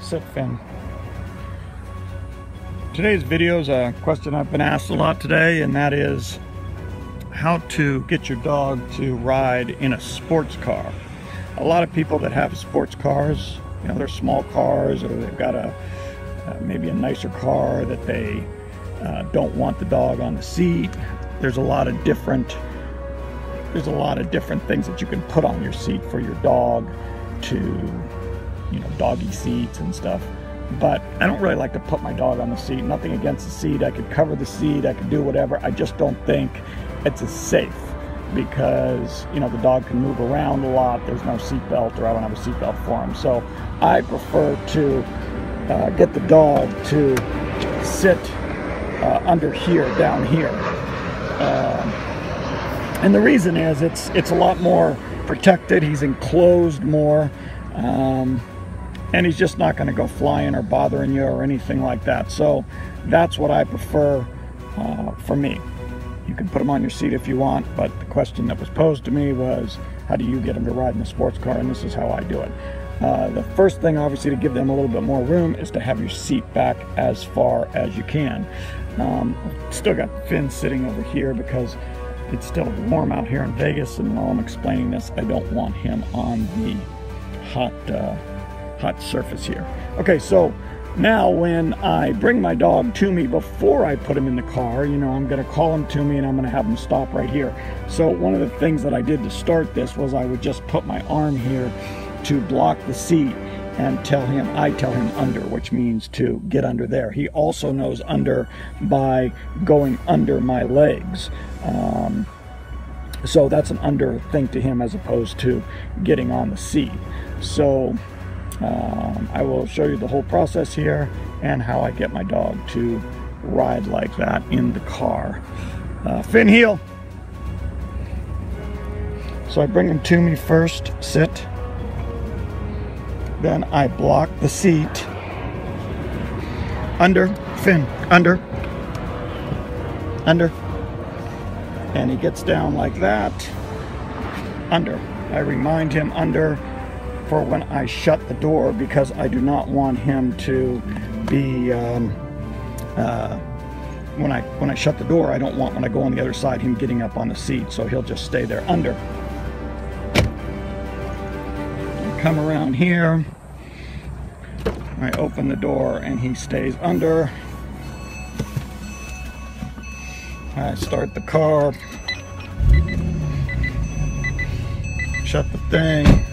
Sit, Finn. Today's video is a question I've been asked a lot today, and that is how to get your dog to ride in a sports car. A lot of people that have sports cars, you know, they're small cars, or they've got a maybe a nicer car that they don't want the dog on the seat. There's a lot of different things that you can put on your seat for your dog to, you know, doggy seats and stuff. But I don't really like to put my dog on the seat. Nothing against the seat. I could cover the seat. I could do whatever. I just don't think it's as safe because, you know, the dog can move around a lot. There's no seat belt, or I don't have a seat belt for him. So I prefer to get the dog to sit under here, down here. And the reason is it's a lot more protected. He's enclosed more. And he's just not going to go flying or bothering you or anything like that. So that's what I prefer for me. You can put him on your seat if you want, but the question that was posed to me was, how do you get him to ride in a sports car? And this is how I do it. The first thing, obviously, to give them a little bit more room is to have your seat back as far as you can. Still got Finn sitting over here because it's still warm out here in Vegas, and while I'm explaining this, I don't want him on the hot surface here. Okay, so now when I bring my dog to me, before I put him in the car, you know, I'm going to call him to me and I'm going to have him stop right here. So one of the things that I did to start this was I would just put my arm here to block the seat and I tell him under, which means to get under there. He also knows under by going under my legs. So that's an under thing to him as opposed to getting on the seat. So I will show you the whole process here and how I get my dog to ride like that in the car. Finn, heel. So I bring him to me first, sit. Then I block the seat. Under, Finn, under. Under. And he gets down like that. Under. I remind him under for when I shut the door, because I do not want him to be when I shut the door, I don't want, when I go on the other side, him getting up on the seat. So he'll just stay there under. Come around here, I open the door and he stays under. I start the car, shut the thing,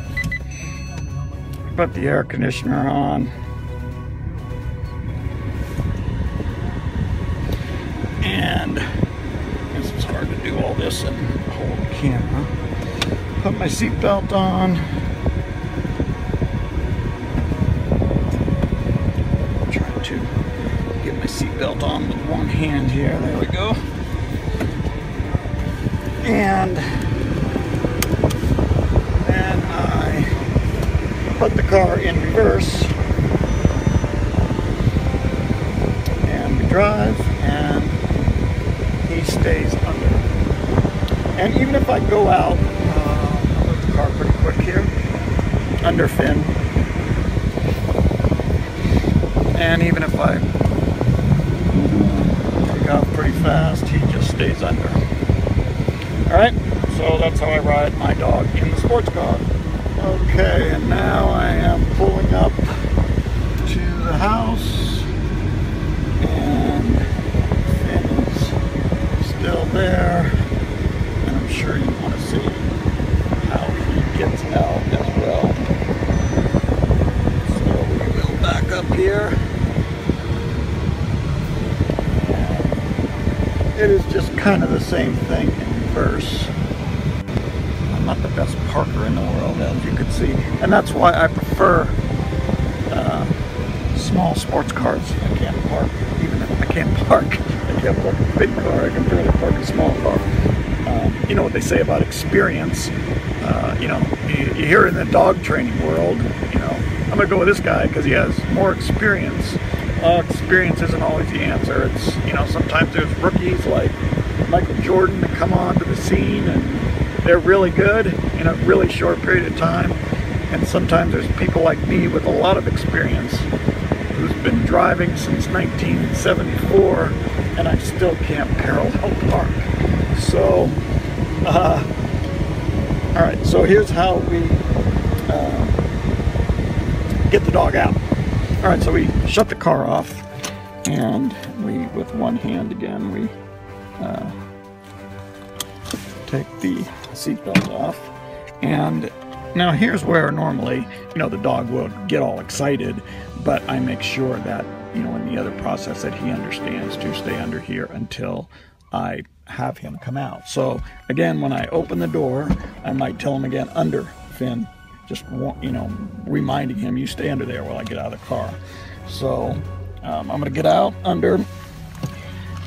put the air conditioner on, and this is hard to do all this and hold the camera. Put my seatbelt on. To get my seatbelt on with one hand here. There we go. And then I put the car in reverse and we drive, and he stays under. And even if I go out, I'll move the car pretty quick here, under Finn. And even if I take off pretty fast, he just stays under. Alright, so that's how I ride my dog in the sports car. Okay, and now I am pulling up to the house, and Finn is still there, and I'm sure you want to see how he gets out as well. So we will back up here. It is just kind of the same thing in reverse. I'm not the best parker in the world, as you can see, and that's why I prefer small sports cars. I can't park, even if I can't park. I can't park a big car. I can barely park a small car. You know what they say about experience. You know, you hear in the dog training world, you know, I'm gonna go with this guy because he has more experience. Experience isn't always the answer. It's, you know, sometimes there's rookies like Michael Jordan that come onto the scene and they're really good in a really short period of time, And sometimes there's people like me with a lot of experience who's been driving since 1974, and I still can't parallel park. So, all right, so here's how we get the dog out. All right, so we shut the car off, and we, with one hand again, we take the seatbelt off. And now here's where normally, you know, the dog will get all excited, but I make sure that, you know, in the other process that he understands to stay under here until I have him come out. So again, when I open the door, I might tell him again, under, Finn. Just, you know, reminding him, you stay under there while I get out of the car. So I'm going to get out under.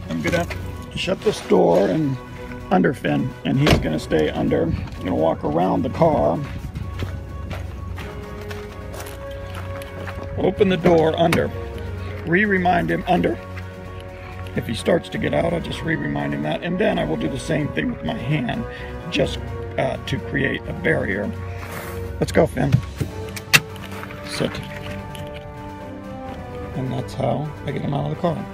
I'm going to shut this door and under Finn, and he's going to stay under. I'm going to walk around the car. Open the door under. Remind him under. If he starts to get out, I'll just remind him that. And then I will do the same thing with my hand, just to create a barrier. Let's go, Finn. Sit. And that's how I get him out of the car.